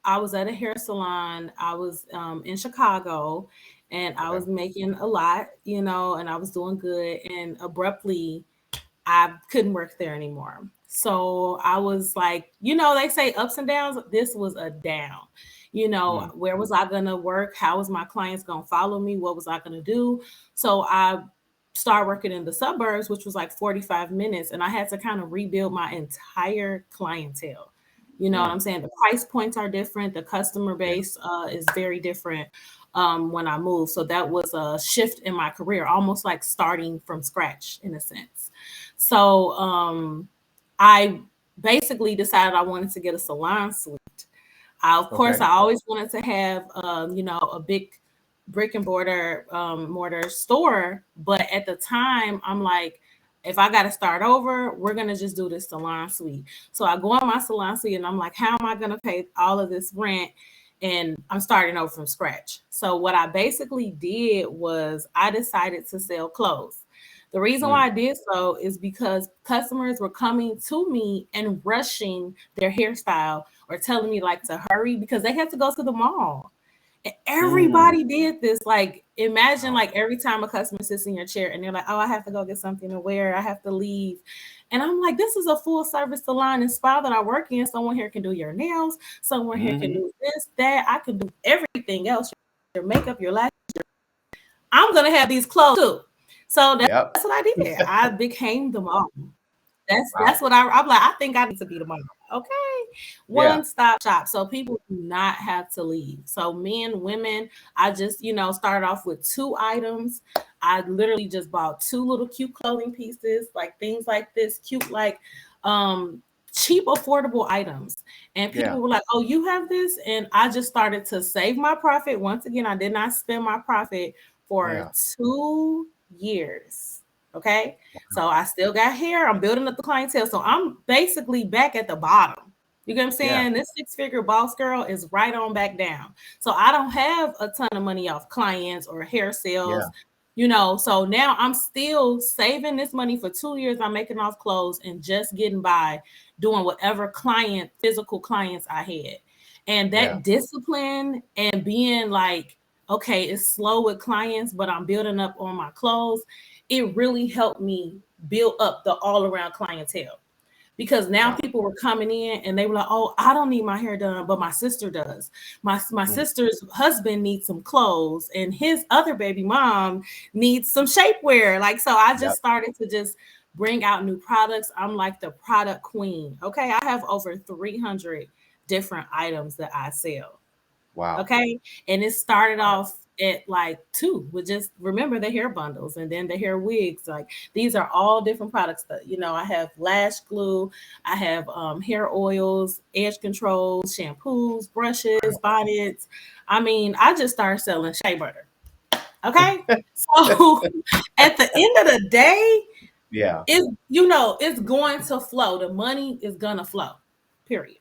I was at a hair salon. I was in Chicago, and I Okay. was making a lot, and I was doing good. And abruptly, I couldn't work there anymore. So I was like, they say ups and downs. This was a down. Mm. Where was I going to work? How was my clients going to follow me? What was I going to do? So I started working in the suburbs, which was like 45 minutes. And I had to kind of rebuild my entire clientele. You know what Mm. I'm saying? The price points are different. The customer Yeah. base is very different when I moved. So that was a shift in my career, almost like starting from scratch in a sense. So I basically decided I wanted to get a salon suite. Of course, Okay. I always wanted to have, a big brick and mortar store. But at the time, I'm like, if I got to start over, we're going to just do this salon suite. So I go on my salon suite and I'm like, how am I going to pay all of this rent? And I'm starting over from scratch. So what I basically did was I decided to sell clothes. The reason Mm. why I did so is because customers were coming to me and rushing their hairstyle or telling me like to hurry because they had to go to the mall. And Mm. everybody did this. Like, imagine Wow. like every time a customer sits in your chair and they're like, oh, I have to go get something to wear. I have to leave. And I'm like, this is a full service salon and spa that I work in. Someone here can do your nails. Someone here can Hmm. do this, that. I can do everything else, your makeup, your lashes. I'm going to have these clothes too. So that's Yep. what I did. I became the mom. That's Wow. what I'm like. I think I need to be the mom. Okay, Yeah. one stop shop. So people do not have to leave. So men, women. I just started off with two items. I literally just bought two little cute clothing pieces, like things like this, cute like um cheap affordable items. And Yeah. people were like, "Oh, you have this?" And I just started to save my profit. Once again, I did not spend my profit for Yeah. 2 years. Okay. So I still got hair. I'm building up the clientele. So I'm basically back at the bottom. You get what I'm Yeah. saying? This six-figure boss girl is right on back down. So I don't have a ton of money off clients or hair Yeah. sales, So now I'm still saving this money for 2 years. I'm making off clothes and just getting by doing whatever physical clients I had. And Yeah. that discipline and being like, okay, it's slow with clients, but I'm building up on my clothes. It really helped me build up the all around clientele because now Wow. people were coming in and they were like, "Oh, I don't need my hair done, but my sister does. My Mm. sister's husband needs some clothes, and his other baby mom needs some shapewear." Like, so I Yep. just started to just bring out new products. I'm like the product queen. Okay, I have over 300 different items that I sell. Wow. Okay. And it started Wow. off at like two with just remember the hair bundles and then the hair wigs. Like these are all different products that, I have lash glue, I have hair oils, edge controls, shampoos, brushes, bonnets. I mean, I just started selling shea butter. Okay. So at the end of the day, Yeah. it's going to flow. The money is gonna flow. Period.